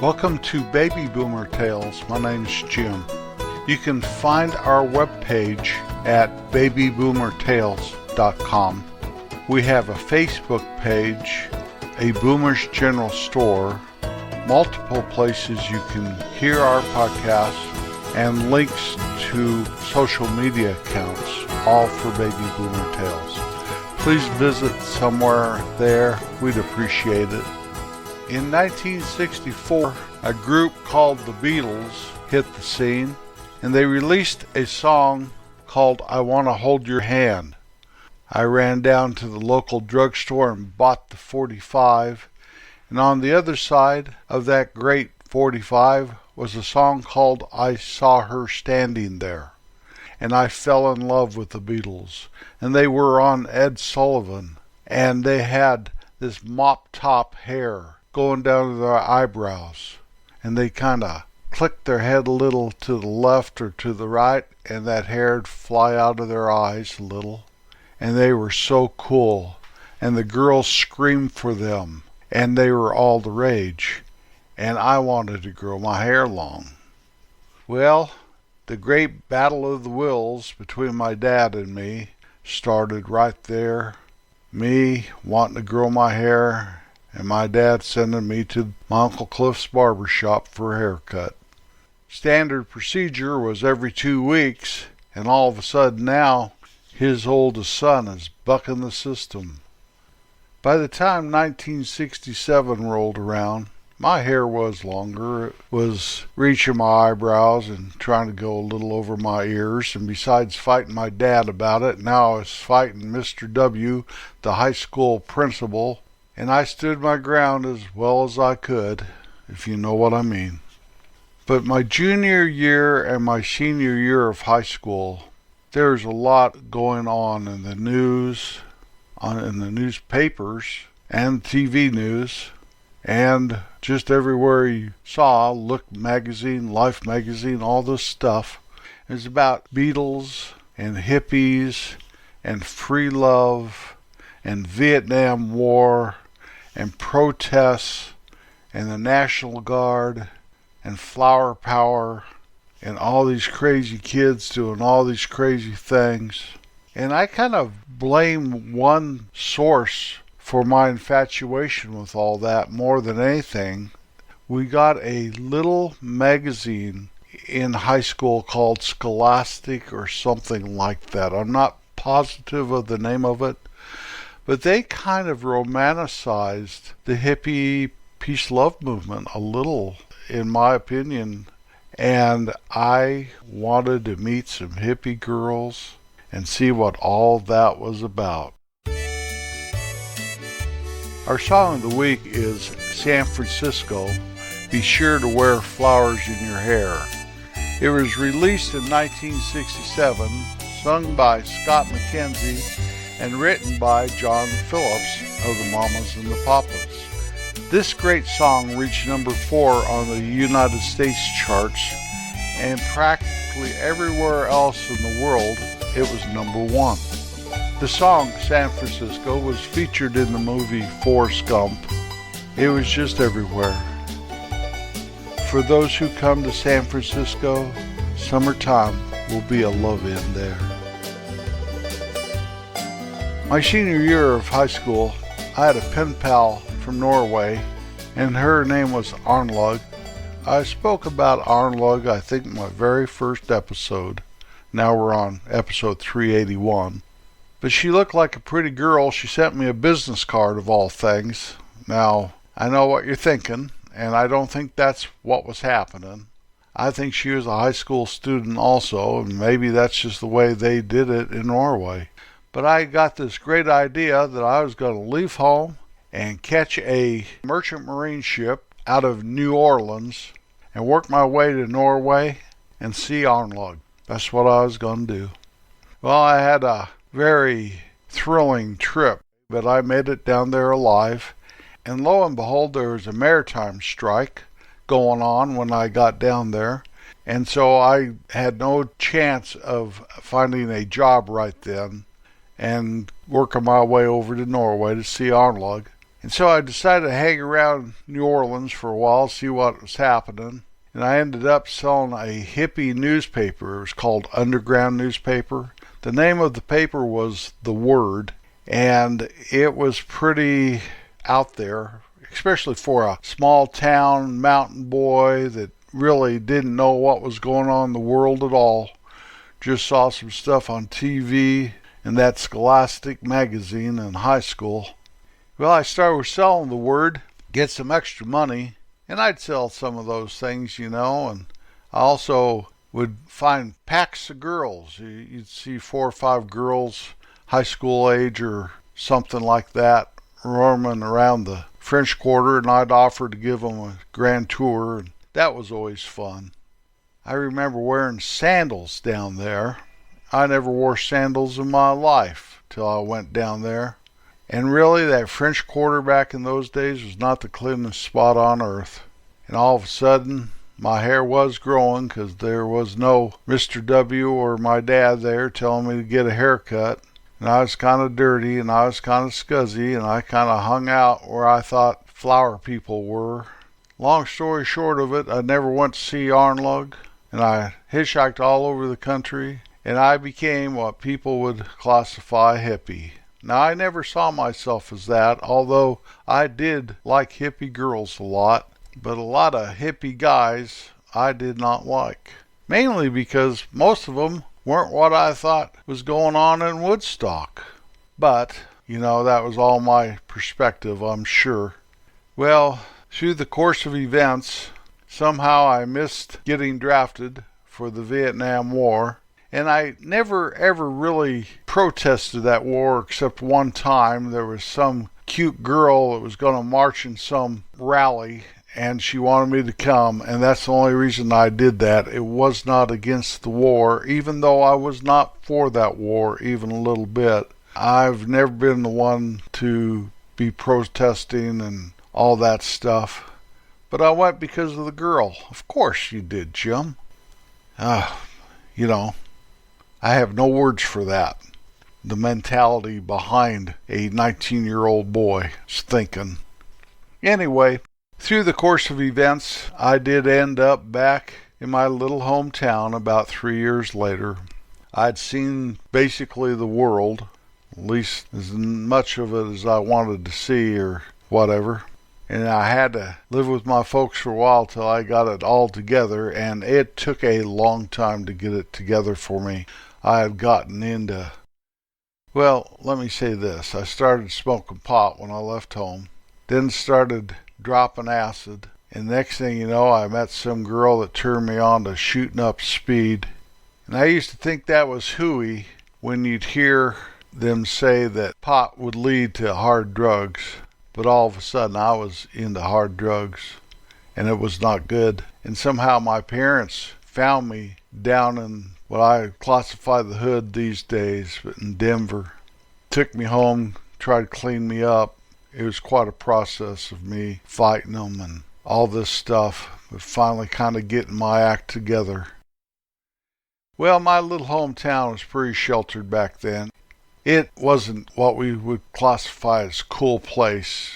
Welcome to Baby Boomer Tales. My name's Jim. You can find our webpage at babyboomertales.com. We have a Facebook page, a Boomer's General Store, multiple places you can hear our podcast, and links to social media accounts, all for Baby Boomer Tales. Please visit somewhere there. We'd appreciate it. In 1964, a group called the Beatles hit the scene, and they released a song called I Want to Hold Your Hand. I ran down to the local drugstore and bought the 45, and on the other side of that great 45 was a song called I Saw Her Standing There. And I fell in love with the Beatles, and they were on Ed Sullivan, and they had this mop-top hair going down to their eyebrows, and they kind of clicked their head a little to the left or to the right, and that hair would fly out of their eyes a little, and they were so cool, and the girls screamed for them, and they were all the rage, and I wanted to grow my hair long. Well, the great battle of the wills between my dad and me started right there, me wanting to grow my hair, and my dad sending me to my Uncle Cliff's barber shop for a haircut. Standard procedure was every 2 weeks, and all of a sudden now, his oldest son is bucking the system. By the time 1967 rolled around, my hair was longer. It was reaching my eyebrows and trying to go a little over my ears, and besides fighting my dad about it, now I was fighting Mr. W., the high school principal, and I stood my ground as well as I could, if you know what I mean. But my junior year and my senior year of high school, there's a lot going on in the news, in the newspapers, and TV news, and just everywhere you saw, Look magazine, Life magazine, all this stuff. It's about Beatles and hippies and free love and Vietnam War and protests and the National Guard and flower power and all these crazy kids doing all these crazy things. And I kind of blame one source for my infatuation with all that more than anything. We got a little magazine in high school called Scholastic or something like that. I'm not positive of the name of it, but they kind of romanticized the hippie peace love movement a little, in my opinion. And I wanted to meet some hippie girls and see what all that was about. Our song of the week is San Francisco, Be Sure to Wear Flowers in Your Hair. It was released in 1967, sung by Scott McKenzie, and written by John Phillips of the Mamas and the Papas. This great song reached number 4 on the United States charts, and practically everywhere else in the world it was number 1. The song San Francisco was featured in the movie Forrest Gump. It was just everywhere. For those who come to San Francisco, summertime will be a love-in there. My senior year of high school, I had a pen pal from Norway, and her name was Arnlug. I spoke about Arnlug, I think, in my very first episode. Now we're on episode 381. But she looked like a pretty girl. She sent me a business card of all things. Now, I know what you're thinking, and I don't think that's what was happening. I think she was a high school student also, and maybe that's just the way they did it in Norway. But I got this great idea that I was going to leave home and catch a merchant marine ship out of New Orleans and work my way to Norway and see Arnlug. That's what I was going to do. Well, I had a very thrilling trip, but I made it down there alive. And lo and behold, there was a maritime strike going on when I got down there. And so I had no chance of finding a job right then and working my way over to Norway to see Arnlug. And so I decided to hang around New Orleans for a while, see what was happening. And I ended up selling a hippie newspaper. It was called Underground Newspaper. The name of the paper was The Word, and it was pretty out there, especially for a small town mountain boy that really didn't know what was going on in the world at all. Just saw some stuff on TV and that Scholastic magazine in high school. Well, I started with selling The Word, get some extra money, and I'd sell some of those things, and I also would find packs of girls. You'd see 4 or 5 girls, high school age or something like that, roaming around the French Quarter, and I'd offer to give them a grand tour, and that was always fun. I remember wearing sandals down there. I never wore sandals in my life till I went down there. And really, that French Quarter back in those days was not the cleanest spot on earth. And all of a sudden, my hair was growing because there was no Mr. W. or my dad there telling me to get a haircut. And I was kind of dirty, and I was kind of scuzzy, and I kind of hung out where I thought flower people were. Long story short of it, I never went to see Arnlug, and I hitchhiked all over the country, and I became what people would classify hippie. Now, I never saw myself as that, although I did like hippie girls a lot, but a lot of hippie guys I did not like. Mainly because most of them weren't what I thought was going on in Woodstock. But, that was all my perspective, I'm sure. Well, through the course of events, somehow I missed getting drafted for the Vietnam War. And I never ever really protested that war except one time. There was some cute girl that was going to march in some rally, and she wanted me to come, and that's the only reason I did that. It was not against the war, even though I was not for that war even a little bit. I've never been the one to be protesting and all that stuff. But I went because of the girl. Of course you did, Jim. I have no words for that. The mentality behind a 19-year-old boy's thinking. Anyway, through the course of events, I did end up back in my little hometown about 3 years later. I'd seen basically the world, at least as much of it as I wanted to see or whatever. And I had to live with my folks for a while till I got it all together, and it took a long time to get it together for me. I had gotten into, let me say this. I started smoking pot when I left home, then started dropping acid, and next thing you know, I met some girl that turned me on to shooting up speed. And I used to think that was hooey when you'd hear them say that pot would lead to hard drugs. But all of a sudden I was into hard drugs, and it was not good. And somehow my parents found me down in what I classify the hood these days, but in Denver. Took me home, tried to clean me up. It was quite a process of me fighting them and all this stuff, but finally kind of getting my act together. Well, my little hometown was pretty sheltered back then. It wasn't what we would classify as a cool place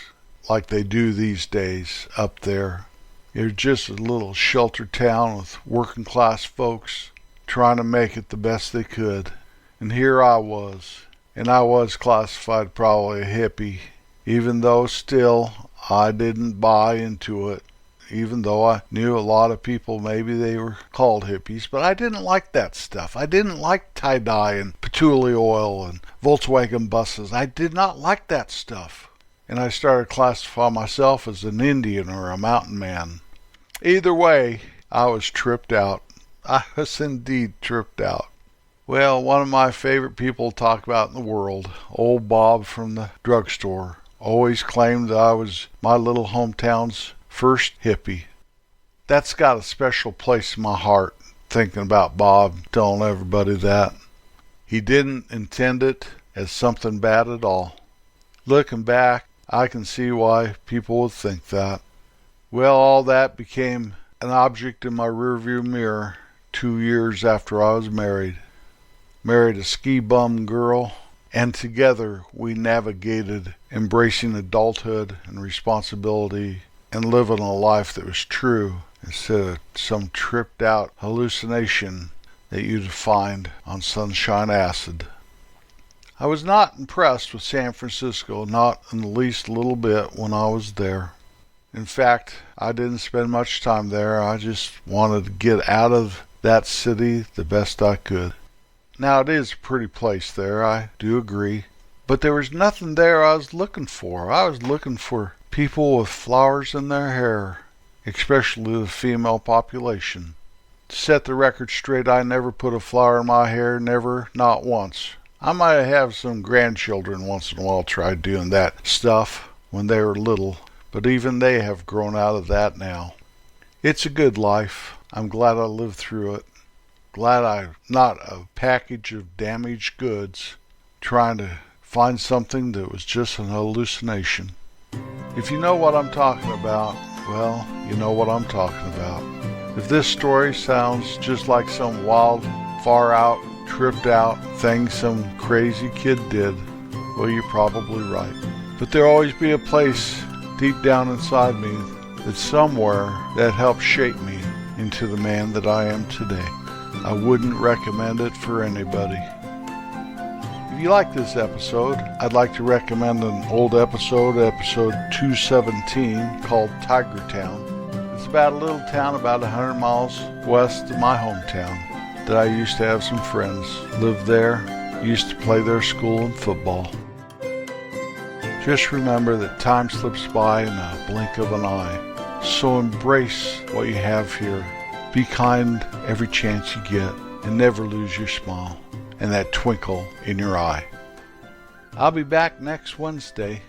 like they do these days up there. It was just a little sheltered town with working class folks trying to make it the best they could. And here I was, and I was classified probably a hippie, even though still I didn't buy into it, even though I knew a lot of people, maybe they were called hippies, but I didn't like that stuff. I didn't like tie-dye and patchouli oil and Volkswagen buses. I did not like that stuff. And I started classifying myself as an Indian or a mountain man. Either way, I was tripped out. I was indeed tripped out. Well, one of my favorite people to talk about in the world, old Bob from the drugstore, always claimed that I was my little hometown's first hippie. That's got a special place in my heart, thinking about Bob, telling everybody that. He didn't intend it as something bad at all. Looking back, I can see why people would think that. Well, all that became an object in my rearview mirror 2 years after I was married. Married a ski bum girl, and together we navigated embracing adulthood and responsibility and living a life that was true instead of some tripped out hallucination that you'd find on Sunshine Acid. I was not impressed with San Francisco, not in the least little bit when I was there. In fact, I didn't spend much time there. I just wanted to get out of that city the best I could. Now, it is a pretty place there, I do agree. But there was nothing there I was looking for. I was looking for people with flowers in their hair, especially the female population. To set the record straight, I never put a flower in my hair, never, not once. I might have some grandchildren once in a while try doing that stuff when they were little, but even they have grown out of that now. It's a good life. I'm glad I lived through it. Glad I'm not a package of damaged goods trying to find something that was just an hallucination. If you know what I'm talking about, well, you know what I'm talking about. If this story sounds just like some wild, far out, tripped out thing some crazy kid did, well, you're probably right. But there'll always be a place deep down inside me that's somewhere that helped shape me into the man that I am today. I wouldn't recommend it for anybody. If you like this episode, I'd like to recommend an old episode 217, called Tiger Town. It's about a little town about 100 miles west of my hometown that I used to have some friends live there, used to play their school and football. Just remember that time slips by in a blink of an eye. So embrace what you have here. Be kind every chance you get, and never lose your smile and that twinkle in your eye. I'll be back next Wednesday.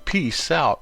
Peace out.